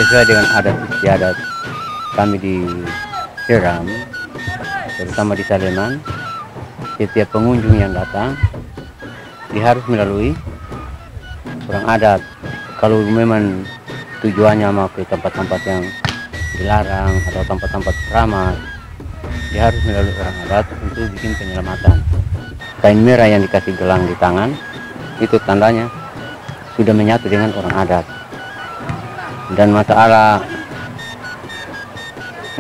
Sesuai dengan adat istiadat kami di Seram, terutama di Saleman, setiap pengunjung yang datang dia harus melalui orang adat. Kalau memang tujuannya mau ke tempat-tempat yang dilarang atau tempat-tempat keramat, dia harus melalui orang adat untuk bikin penyelamatan. Kain merah yang dikasih gelang di tangan itu tandanya sudah menyatu dengan orang adat. Dan masalah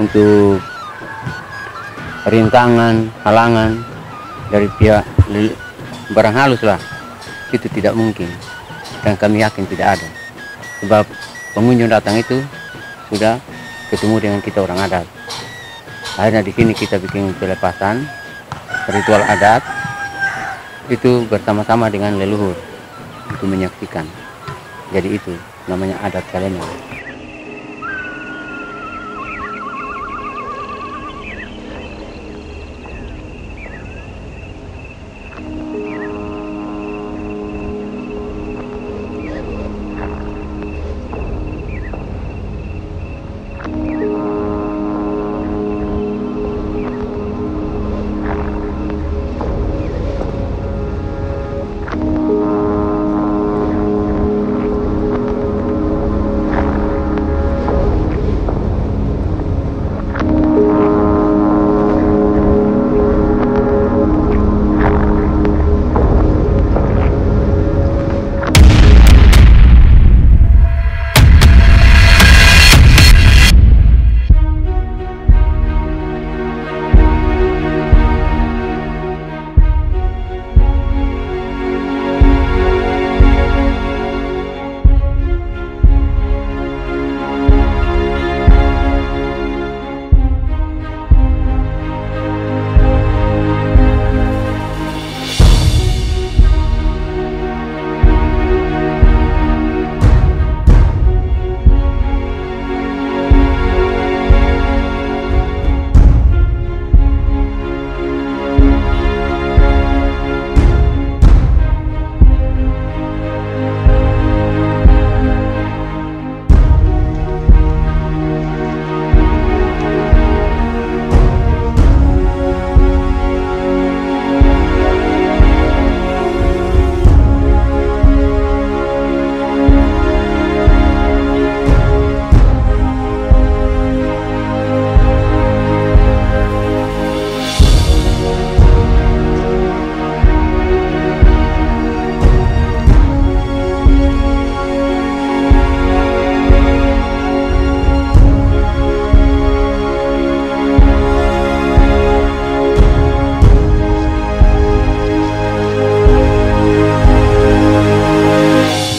untuk rintangan, halangan dari pihak barang halus lah, itu tidak mungkin, dan kami yakin tidak ada, sebab pengunjung datang itu sudah ketemu dengan kita orang adat. Akhirnya di sini kita bikin pelepasan ritual adat itu bersama-sama dengan leluhur untuk menyaksikan. Jadi itu namanya adat Saleman.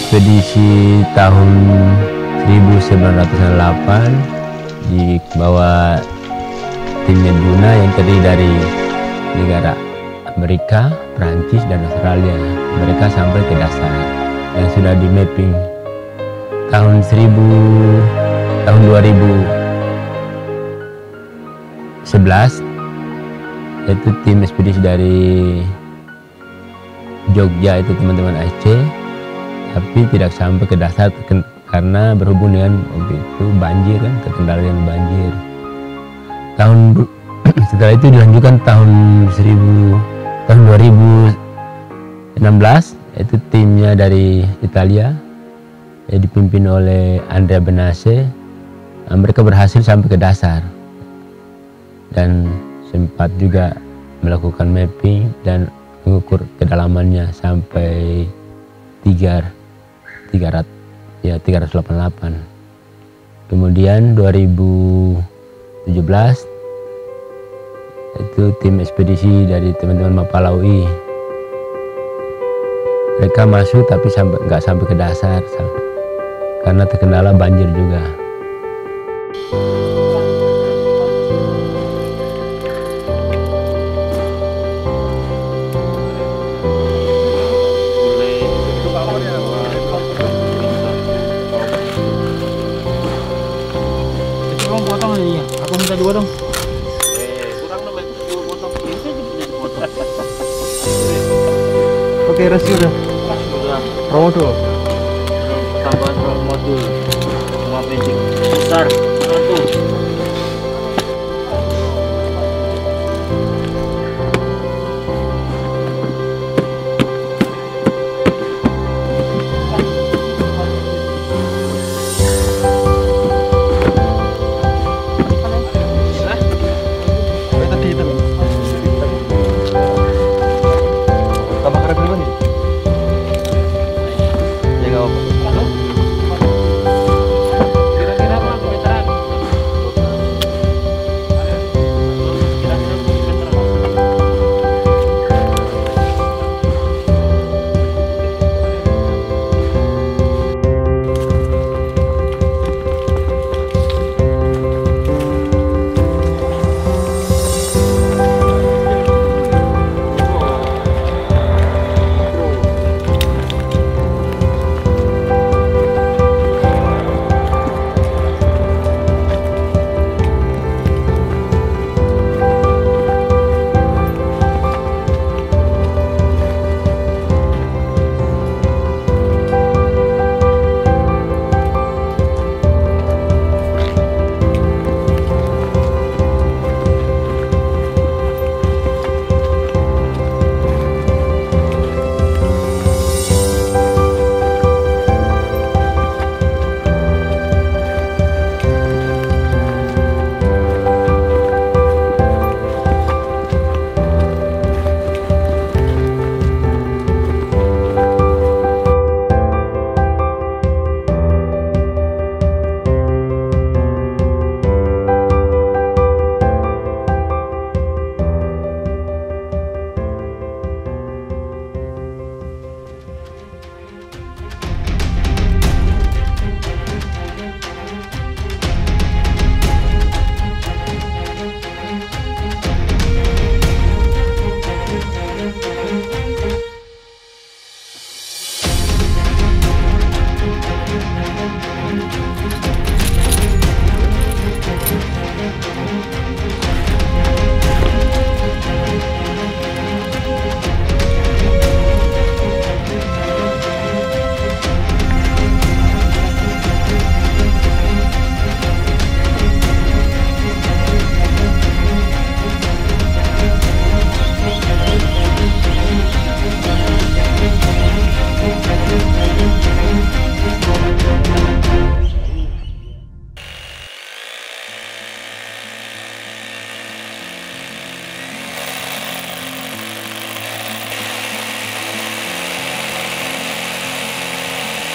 Ekspedisi tahun 1908 di bawah tim Meduna yang terdiri dari negara Amerika, Prancis, dan Australia. Mereka sampai ke dasar dan sudah di mapping tahun 2011, yaitu tim ekspedisi dari Jogja, itu teman-teman Aceh, tapi tidak sampai ke dasar karena berhubung dengan waktu itu banjir, kan, kekendalian banjir. Setelah itu dilanjutkan tahun 2016, yaitu timnya dari Italia, dipimpin oleh Andrea Benace. Mereka berhasil sampai ke dasar dan sempat juga melakukan mapping dan mengukur kedalamannya sampai 388. Kemudian 2017 itu tim ekspedisi dari teman-teman Mapalaui Mereka masuk tapi nggak sampai ke dasar karena terkendala banjir juga. Bang, potong aja ya. Aku minta 2 dong. Kurang lebih 2 potong ini saja bisa dipotong. Oke, resi udah. Sudah. Promo Tambahan modul. Semua basic besar 100.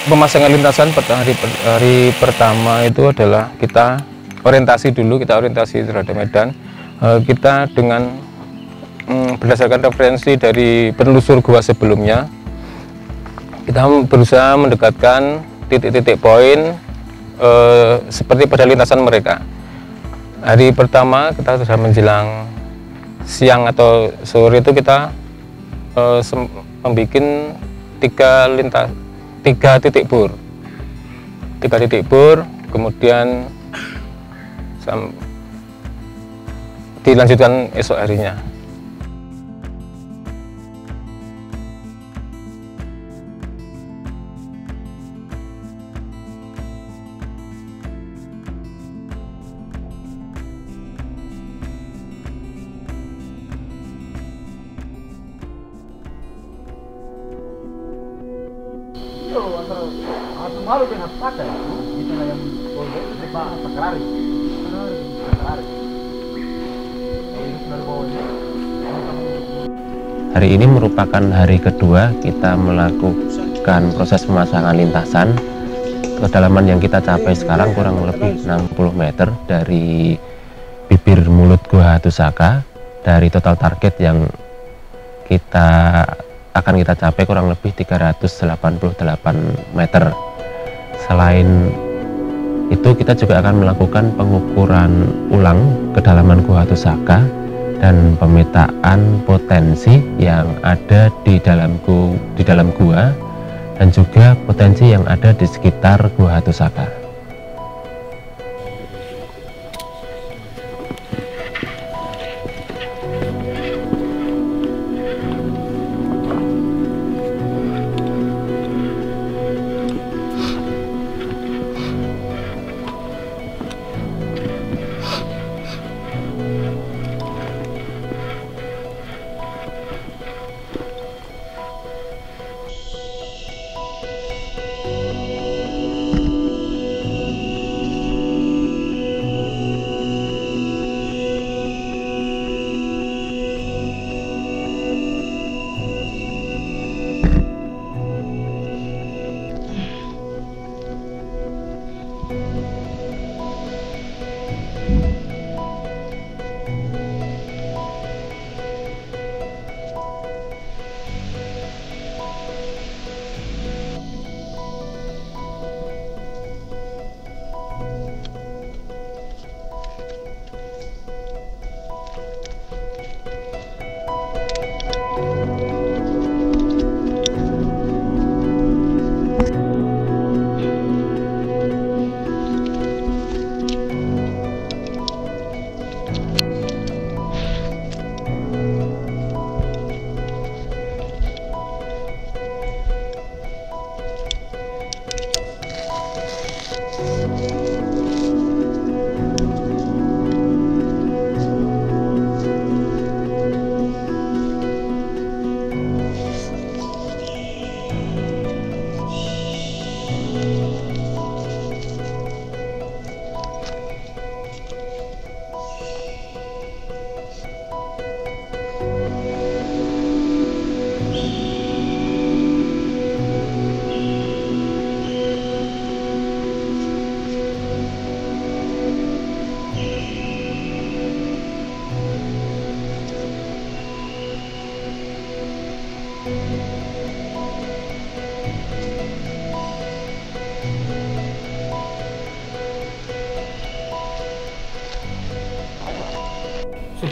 Pemasangan lintasan hari pertama itu adalah kita orientasi terhadap medan. Kita dengan berdasarkan referensi dari penelusur gua sebelumnya, kita berusaha mendekatkan titik-titik poin seperti pada lintasan mereka. Hari pertama kita sudah menjelang siang atau sore itu kita membuat 3 titik bor, kemudian dilanjutkan esok harinya. Malu dengan pakai itu yang itu sebab sekarang Hari ini merupakan hari kedua kita melakukan proses pemasangan lintasan. Kedalaman yang kita capai sekarang kurang lebih 60 meter dari bibir mulut Gua Hatusaka. Dari total target yang kita akan kita capai kurang lebih 388 meter. Selain itu kita juga akan melakukan pengukuran ulang kedalaman Gua Tusaka dan pemetaan potensi yang ada di dalam gua dan juga potensi yang ada di sekitar Gua Tusaka.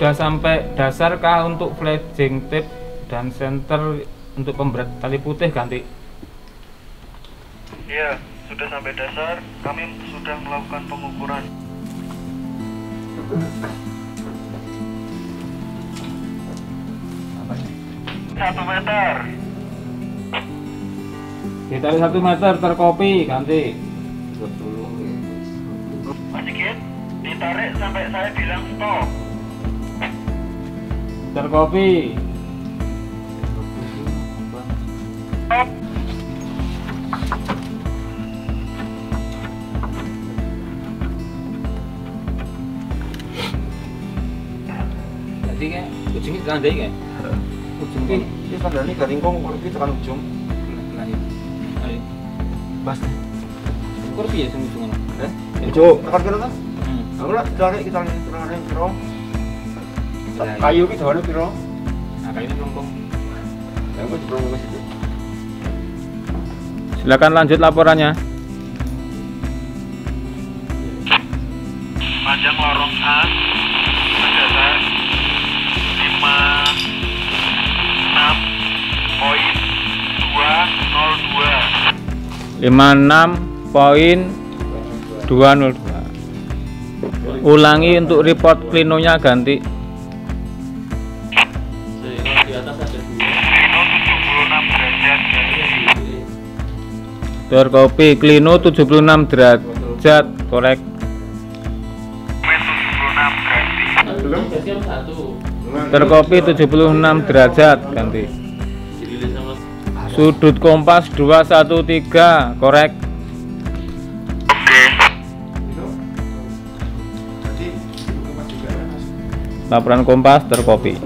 Sudah sampai dasar kah untuk fledging tip dan center untuk pemberat tali putih ganti? Iya, sudah sampai dasar. Kami sudah melakukan pengukuran. Satu meter. Ditarik 1 meter terkopi ganti. Mas Sigit, ditarik sampai saya bilang stop. Terkopi. Stop. Jadi kayak ujungnya ganti kayak. Ujung Ini standarnya garing kong, kalau kita kan ujung. ayo. Bas. Ukur piye sing ujung ngono? Ujung. Tekan kira kan? Aku lah tarik kita lihat piro. Kayu kita ada piro. Nah, kayaknya melengkung. Ya aku belum ke situ. Silakan lanjut laporannya. Panjang lorong A sebesar 56.202. Ulangi untuk report klinonya ganti. Terkopi klino 76 derajat korek. Terkopi 76 derajat ganti. Sudut kompas 213 korek. Laporan kompas terkopi.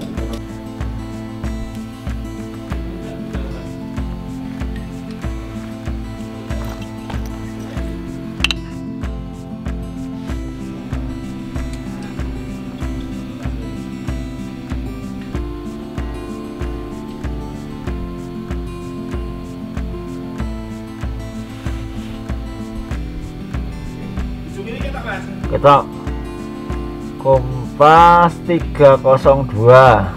Kita Kompas 302.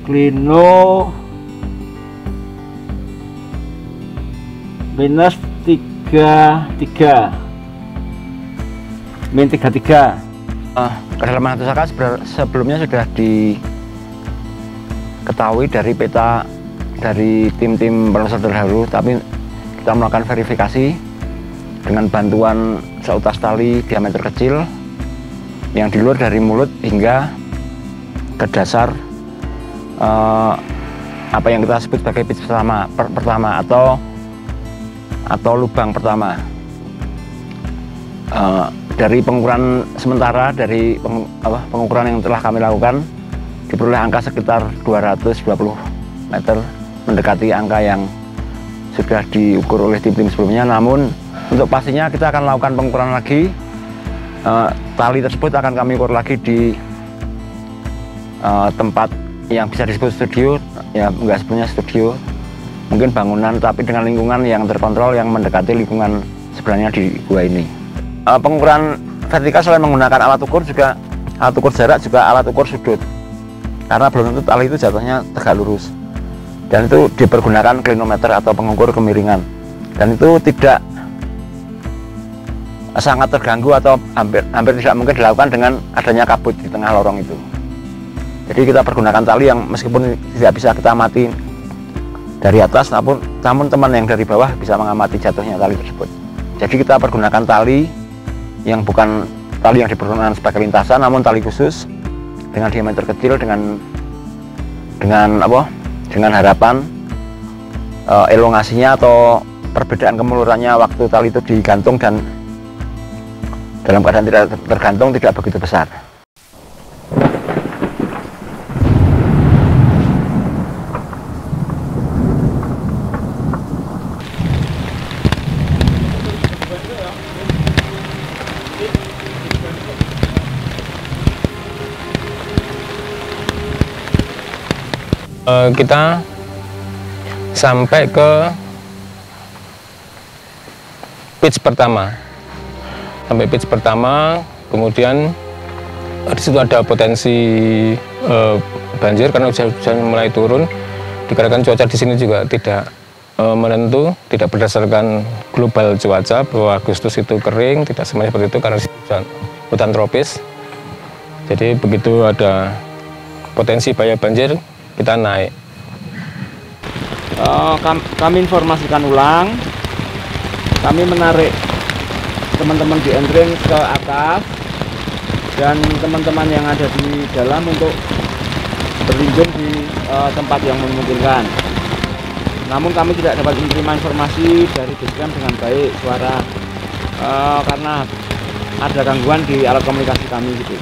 Klino minus 33 min 33. Kedalaman Hattusaka sebelumnya sudah diketahui dari peta dari tim-tim penelusur terdahulu, tapi kita melakukan verifikasi dengan bantuan seutas tali diameter kecil yang dilur dari mulut hingga ke dasar apa yang kita sebut sebagai pitch pertama atau lubang pertama. Dari pengukuran sementara dari pengukuran yang telah kami lakukan diperoleh angka sekitar 220 meter, mendekati angka yang sudah diukur oleh tim-tim sebelumnya. Namun untuk pastinya kita akan lakukan pengukuran lagi. Tali tersebut akan kami ukur lagi di tempat yang bisa disebut studio, ya enggak sebenarnya studio, mungkin bangunan tapi dengan lingkungan yang terkontrol yang mendekati lingkungan sebenarnya di gua ini. Pengukuran vertikal selain menggunakan alat ukur juga alat ukur jarak, juga alat ukur sudut, karena belum tentu tali itu jatuhnya tegak lurus, dan itu dipergunakan klinometer atau pengukur kemiringan, dan itu tidak sangat terganggu atau hampir tidak mungkin dilakukan dengan adanya kabut di tengah lorong itu. Jadi kita pergunakan tali yang meskipun tidak bisa kita amati dari atas, namun teman yang dari bawah bisa mengamati jatuhnya tali tersebut. Jadi kita pergunakan tali yang bukan tali yang dipergunakan sebagai lintasan, namun tali khusus dengan diameter kecil dengan harapan elongasinya atau perbedaan kemulurannya waktu tali itu digantung dan dalam keadaan tidak tergantung tidak begitu besar. Kita sampai ke pitch pertama, kemudian di situ ada potensi banjir karena hujan mulai turun, dikarenakan cuaca di sini juga tidak menentu, tidak berdasarkan global cuaca bahwa Agustus itu kering, tidak semuanya seperti itu karena hutan tropis. Jadi begitu ada potensi bahaya banjir, kita naik. Kami informasikan ulang, kami menarik teman-teman di entrance ke atas dan teman-teman yang ada di dalam untuk berlindung di tempat yang memungkinkan. Namun kami tidak dapat menerima informasi dari Basecamp dengan baik suara karena ada gangguan di alat komunikasi kami gitu.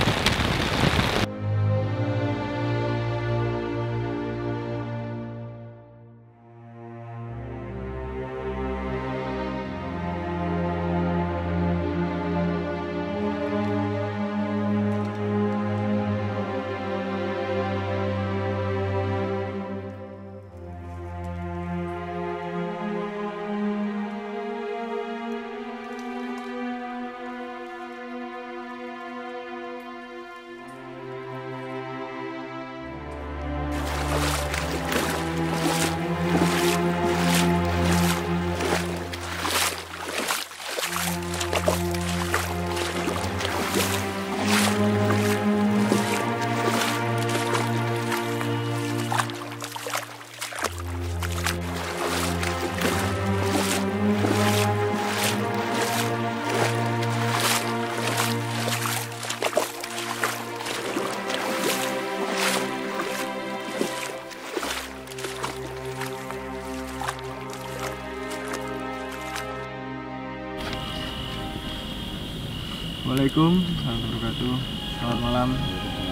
Assalamualaikum warahmatullahi wabarakatuh. Selamat malam.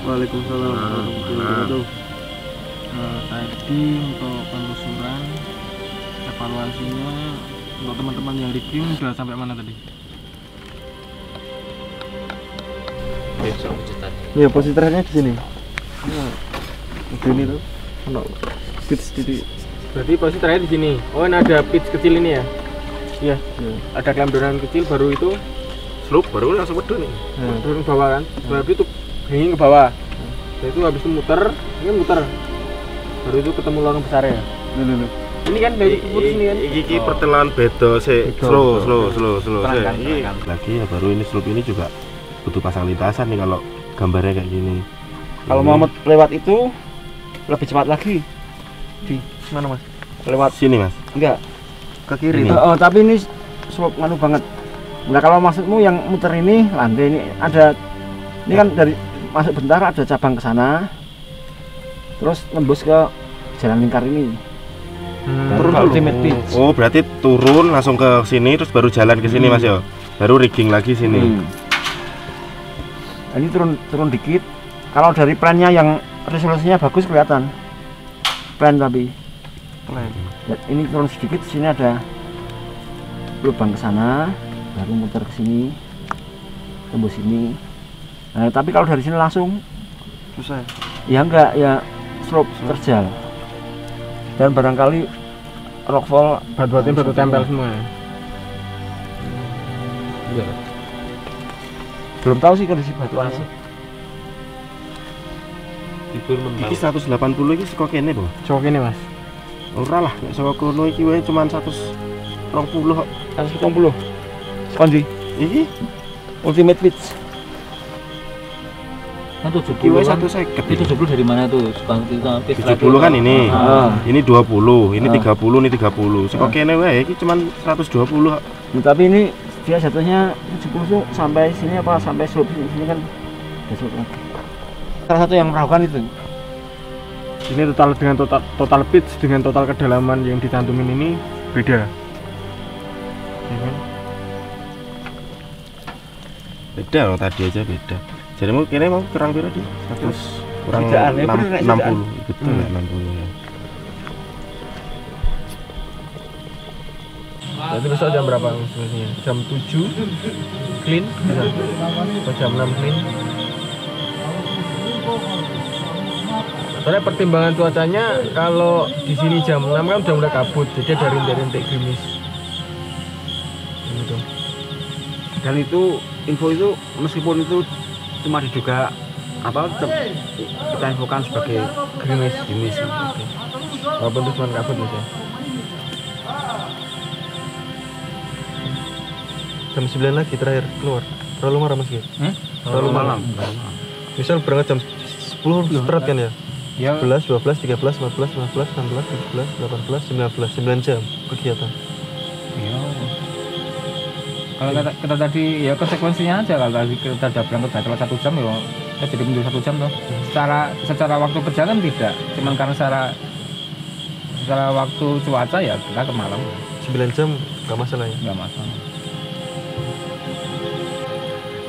Waalaikumsalam warahmatullahi wabarakatuh. Tadi untuk penelusuran evaluasinya untuk teman-teman yang di tim sudah sampai mana tadi? Iya, positernya di sini. Di sini tuh. Ono pitch di. Berarti positernya di sini. Oh, ini ada pitch kecil ini ya? Iya. Ada klaim dorongan kecil, baru itu slope, baru langsung medun nih. Turun ke bawah kan. Berarti itu hanging ke bawah. Jadi itu habis itu muter, ini muter. Baru itu ketemu lorong besar ya. Ini kan dari putus ini kan. Iki pertemuan beda sih. Slow. Lagi ya baru ini slope ini juga butuh pasang lintasan nih kalau gambarnya kayak gini. Kalau mau lewat itu lebih cepat lagi. Di mana Mas? Lewat sini Mas? Enggak. Ke kiri. Tapi ini slope nganu banget. Nah kalau maksudmu yang muter ini landai ini ada, ini kan dari masuk bentar ada cabang ke sana, terus nembus ke jalan lingkar ini. Turun ultimate pitch. Oh berarti turun langsung ke sini terus baru jalan ke sini Mas ya, baru rigging lagi sini. Ini turun dikit. Kalau dari plannya yang resolusinya bagus kelihatan. Plan tapi. Plan. Ini turun sedikit, sini ada lubang ke sana, baru muter ke sini, tembus sini. Nah, tapi kalau dari sini langsung susah. Ya enggak, ya slope terjal. Dan barangkali rockfall batu-batunya baru tempel semua. Iya. Belum tahu sih kondisi batuannya. Iki 180 iki saka kene, Bang. Saka kene, Mas. Ora lah, nek saka kono iki wae cuman 120 kok. 120. Kondi. Iki ultimate pitch. Kan 70 kan, itu 70 dari mana tuh? 70 kan ini. Ini 20, ini 30, ini 30. Saka kene wae iki cuman 120 kok. Tapi ini dia jatuhnya 70 tuh sampai sini apa sampai slope sini kan besok lagi. Salah satu yang meragukan itu. Ini total dengan total pitch dengan total kedalaman yang dicantumin ini beda. Beda loh, tadi aja beda. Jadi mau kira mau kurang berapa di? 100 kurang 60. Betul ya 60 ya. Berarti besok jam berapa sebenarnya? Jam 7 clean bisa? Atau jam 6 clean? Soalnya pertimbangan cuacanya kalau di sini jam 6 kan udah mulai kabut, jadi ada rintik-rintik gerimis. Gitu. Dan itu info itu meskipun itu cuma diduga apa kita infokan sebagai gerimis. Walaupun itu cuma kabut aja. Jam 9 lagi terakhir keluar. Terlalu marah Mas Ki? Terlalu malam. Misal berangkat jam 10 start kan ya? 11, 12, 13, 14, 15, 16, 17, 18, 19, 9 jam kegiatan. Iya. Kalau kita tadi ya konsekuensinya aja, kalau tadi kita udah berangkat telat 1 jam ya kita jadi mundur 1 jam loh. Secara waktu kerja kan tidak, cuman karena secara waktu cuaca ya kita ke malam. 9 jam nggak masalah ya? Nggak masalah.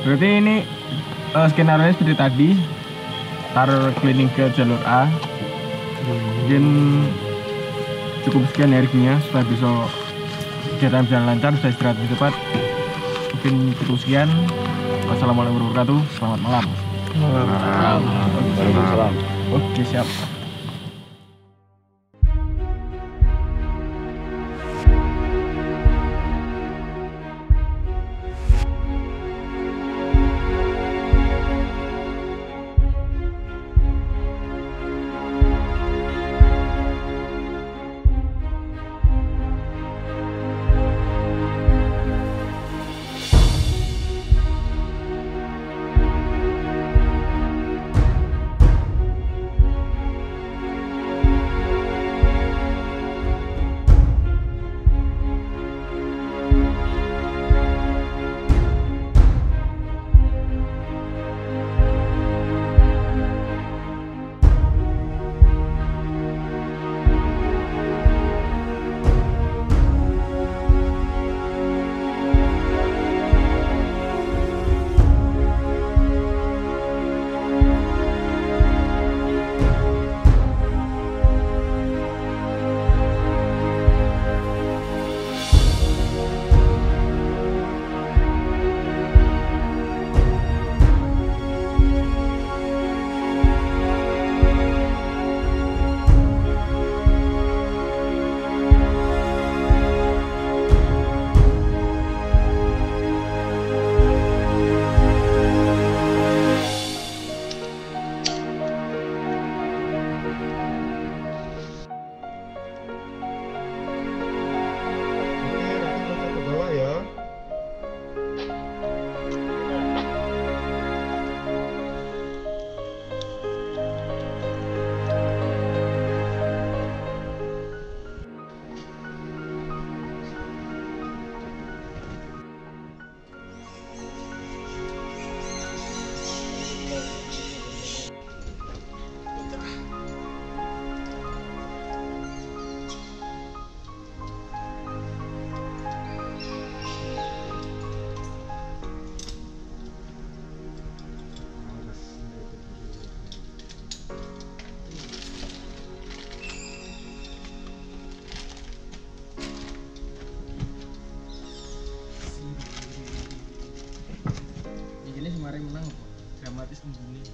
Berarti ini skenario seperti tadi, taruh cleaning ke jalur A, mungkin cukup sekian ya riggingnya supaya bisa kegiatan berjalan lancar, bisa istirahat lebih cepat. Mungkin cukup sekian. Wassalamualaikum warahmatullahi wabarakatuh. Selamat malam. Waalaikumsalam. Oke, siap. otomatis begini.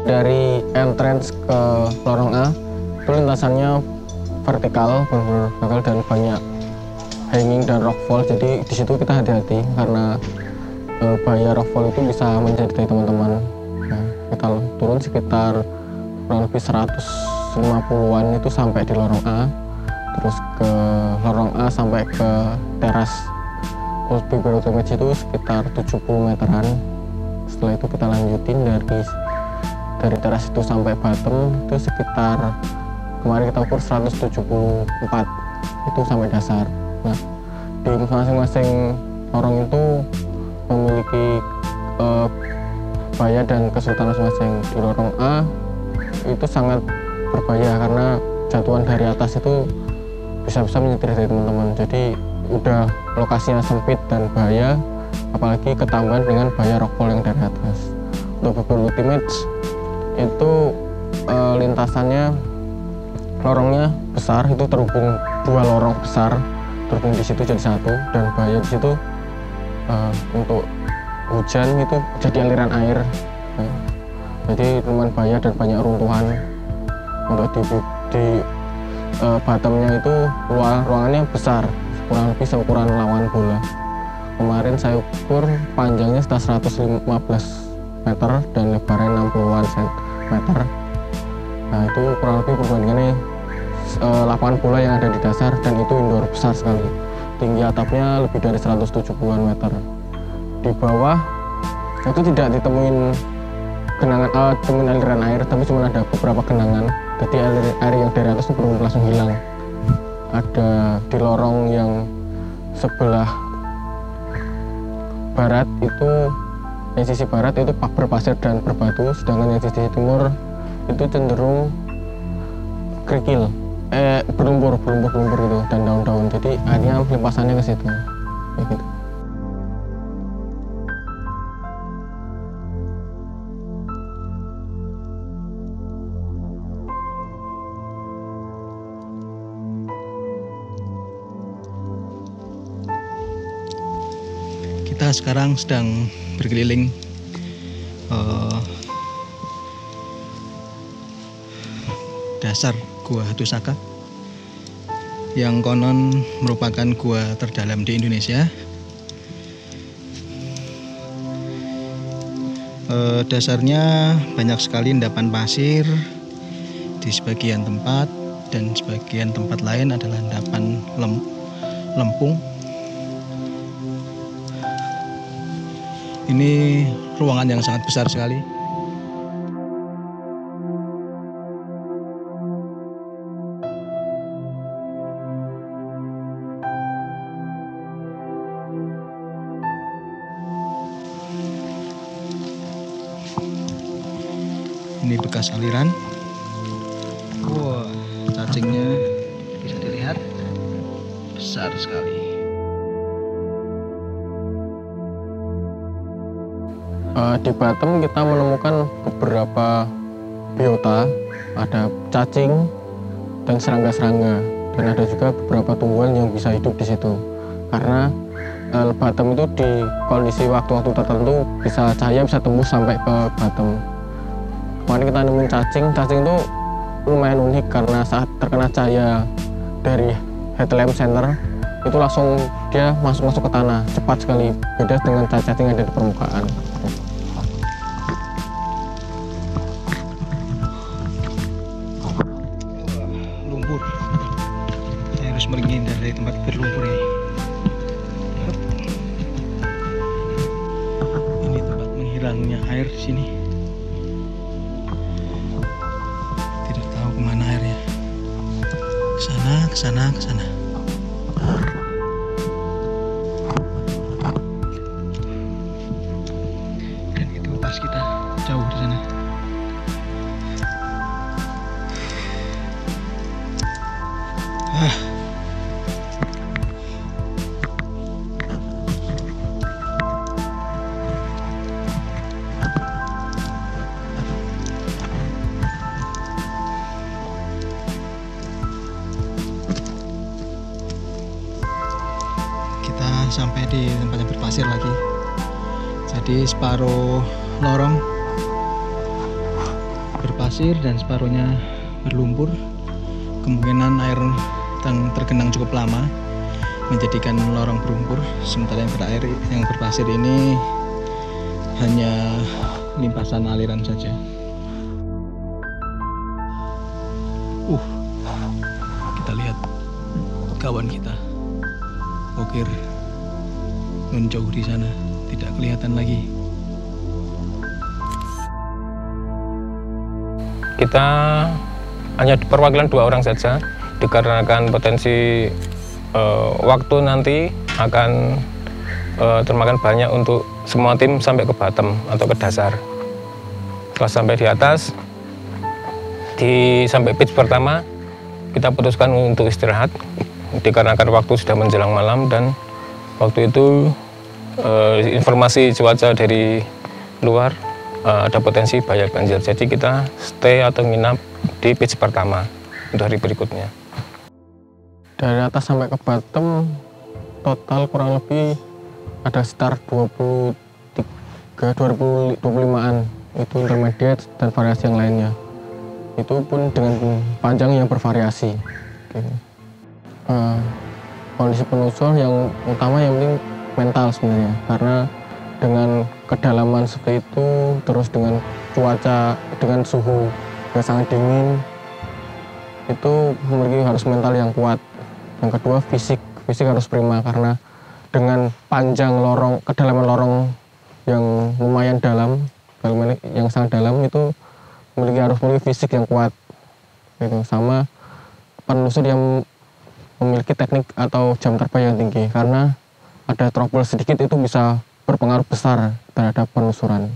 Dari entrance ke lorong A itu lintasannya vertikal, benar-benar vertikal dan banyak hanging dan rockfall. Jadi di situ kita hati-hati karena bahaya rockfall itu bisa menjadi teman-teman. Nah, kita turun sekitar kurang lebih 150-an itu sampai di lorong A, terus ke lorong A sampai ke teras Ulpi Damage itu sekitar 70 meteran. Setelah itu kita lanjutin dari teras itu sampai bottom itu sekitar kemarin kita ukur 174 itu sampai dasar. Nah, di masing-masing lorong itu memiliki bahaya dan kesulitan masing-masing. Di lorong A itu sangat berbahaya karena jatuhan dari atas itu bisa-bisa menyetir dari teman-teman. Jadi udah lokasinya sempit dan bahaya, apalagi ketambahan dengan bahaya rockfall yang dari atas. Untuk Bogor Ultimate itu lintasannya lorongnya besar, itu terhubung dua lorong besar terhubung di situ jadi satu, dan bahaya di situ untuk hujan itu jadi aliran air, jadi lumayan bahaya dan banyak runtuhan. Untuk di bottomnya itu ruangannya besar, kurang lebih seukuran lawan bola. Kemarin saya ukur panjangnya sekitar 115 meter dan lebarnya 60-an meter. Nah, itu kurang lebih perbandingannya lapangan bola yang ada di dasar, dan itu indoor besar sekali. Tinggi atapnya lebih dari 170-an meter. Di bawah itu tidak ditemuin genangan, temuin aliran air, tapi cuma ada beberapa genangan. Jadi air yang dari atas itu belum langsung hilang. Ada di lorong yang sebelah barat itu, yang sisi barat itu berpasir dan berbatu, sedangkan yang sisi timur itu cenderung kerikil, berlumpur gitu, dan daun-daun. Jadi akhirnya limpasannya ke situ, kayak gitu. Kita sekarang sedang berkeliling dasar Gua Hattusaka yang konon merupakan gua terdalam di Indonesia. Dasarnya banyak sekali endapan pasir di sebagian tempat, dan sebagian tempat lain adalah endapan lempung. Ini ruangan yang sangat besar sekali. Ini bekas aliran. Wah, cacingnya bisa dilihat besar sekali. Di bottom kita menemukan beberapa biota, ada cacing dan serangga-serangga, dan ada juga beberapa tumbuhan yang bisa hidup di situ. Karena bottom itu di kondisi waktu-waktu tertentu bisa cahaya bisa tembus sampai ke bottom. Kemarin kita nemuin cacing itu lumayan unik karena saat terkena cahaya dari headlamp center itu langsung dia masuk ke tanah cepat sekali, beda dengan cacing yang ada di permukaan. Lumpur, saya harus menghindar dari tempat berlumpur ini. Ini tempat menghilangnya air di sini. Tidak tahu kemana. ke sana, ke sana. Dan itu pas kita jauh di sana. Sampai di tempat yang berpasir lagi. Jadi separuh lorong berpasir dan separuhnya berlumpur. Kemungkinan air yang tergenang cukup lama menjadikan lorong berlumpur. Sementara yang berpasir ini hanya limpasan aliran saja. Kita lihat kawan kita Bokir menjauh di sana, tidak kelihatan lagi. Kita hanya perwakilan 2 orang saja, dikarenakan potensi waktu nanti akan termakan banyak untuk semua tim sampai ke bottom atau ke dasar. Setelah sampai di atas, sampai pitch pertama, kita putuskan untuk istirahat, dikarenakan waktu sudah menjelang malam dan waktu itu informasi cuaca dari luar ada potensi bahaya banjir. Jadi kita stay atau nginap di pitch pertama untuk hari berikutnya. Dari atas sampai ke bottom total kurang lebih ada sekitar 25-an. Itu intermediate dan variasi yang lainnya. Itu pun dengan panjang yang bervariasi. Kondisi penelusur yang utama yang penting mental sebenarnya, karena dengan kedalaman seperti itu, terus dengan cuaca, dengan suhu yang sangat dingin, itu memiliki harus mental yang kuat. Yang kedua fisik harus prima, karena dengan panjang lorong, kedalaman lorong yang lumayan dalam, yang sangat dalam itu harus memiliki fisik yang kuat. Gitu. Sama penelusur yang memiliki teknik atau jam terbang yang tinggi, karena ada trouble sedikit itu bisa berpengaruh besar terhadap penelusuran.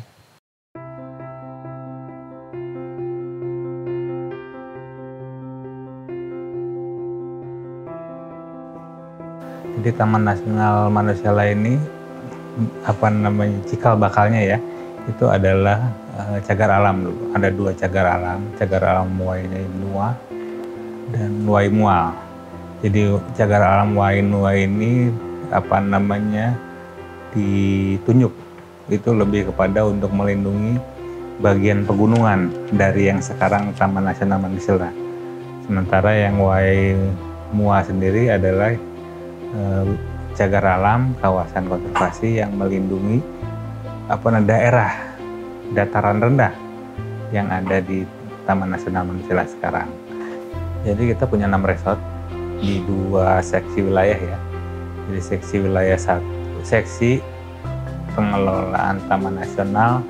Jadi Taman Nasional Manusela ini cikal bakalnya ya, itu adalah cagar alam dulu. Ada 2 cagar alam Muai Nua dan Muai Mual. Jadi cagar alam Muai Nua ini ditunjuk itu lebih kepada untuk melindungi bagian pegunungan dari yang sekarang Taman Nasional Manusela. Sementara yang Muai Mua sendiri adalah cagar alam kawasan konservasi yang melindungi daerah dataran rendah yang ada di Taman Nasional Manusela sekarang. Jadi kita punya 6 resort di 2 seksi wilayah ya. Jadi seksi pengelolaan Taman Nasional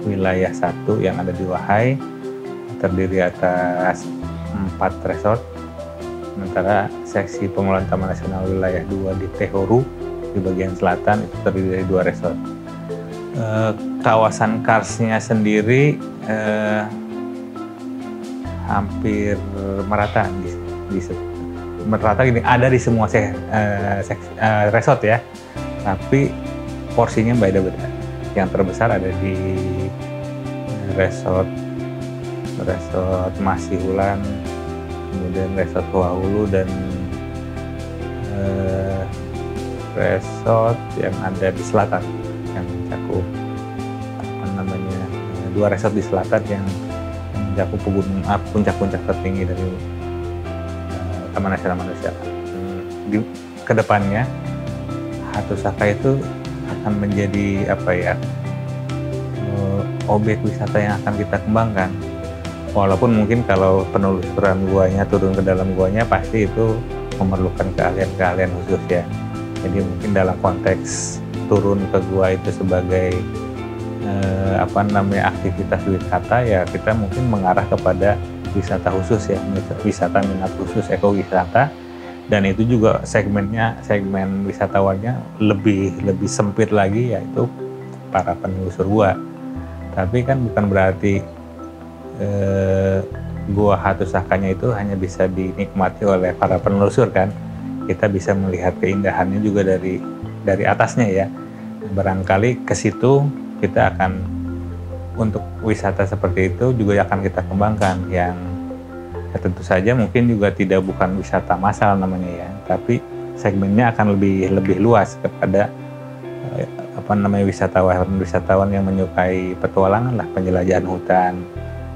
wilayah 1 yang ada di Wahai terdiri atas 4 resort. Sementara seksi pengelolaan Taman Nasional wilayah 2 di Tehoru di bagian selatan itu terdiri dari 2 resort. Kawasan karsnya sendiri hampir merata ada di semua resort ya, tapi porsinya beda-beda. Yang terbesar ada di resort Masihulan, kemudian resort Huahulu dan resort yang ada di selatan yang mencakup 2 resort di selatan yang mencakup puncak-puncak tertinggi dari Taman Nasional Manusela. Di kedepannya Hattusaka itu akan menjadi objek wisata yang akan kita kembangkan. Walaupun mungkin kalau penelusuran guanya turun ke dalam guanya pasti itu memerlukan keahlian khusus ya. Jadi mungkin dalam konteks turun ke gua itu sebagai aktivitas wisata ya, kita mungkin mengarah kepada wisata khusus ya, wisata minat khusus ekowisata dan itu juga segmen wisatawannya lebih sempit lagi, yaitu para penelusur gua. Tapi kan bukan berarti Gua Hattusakanya itu hanya bisa dinikmati oleh para penelusur kan. Kita bisa melihat keindahannya juga dari atasnya ya. Barangkali ke situ kita akan, untuk wisata seperti itu juga akan kita kembangkan, yang ya tentu saja mungkin juga bukan wisata massal namanya ya, tapi segmennya akan lebih luas kepada wisatawan yang menyukai petualangan lah, penjelajahan hutan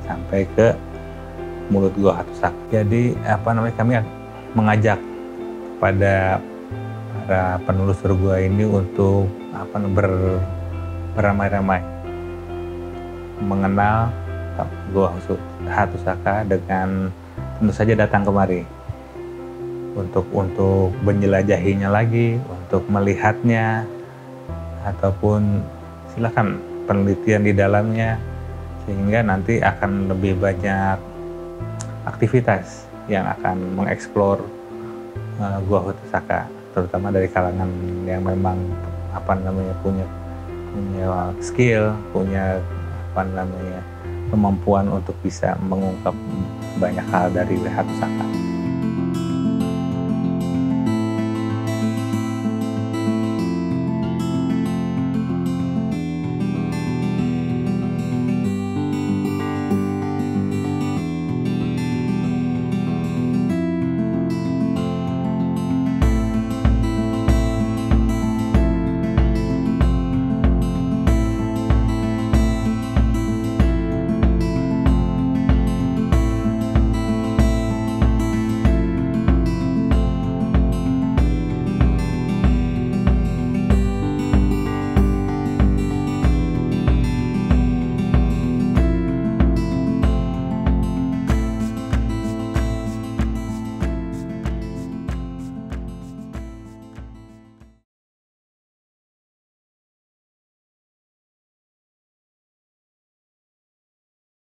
sampai ke mulut Gua Hattusaka. Jadi kami mengajak pada para penelusur gua ini untuk beramai-ramai mengenal Gua Hattusaka, dengan tentu saja datang kemari untuk menjelajahinya lagi, untuk melihatnya, ataupun silakan penelitian di dalamnya, sehingga nanti akan lebih banyak aktivitas yang akan mengeksplor Gua Hattusaka, terutama dari kalangan yang memang punya skill, punya kemampuan untuk bisa mengungkap banyak hal dari Hattusaka.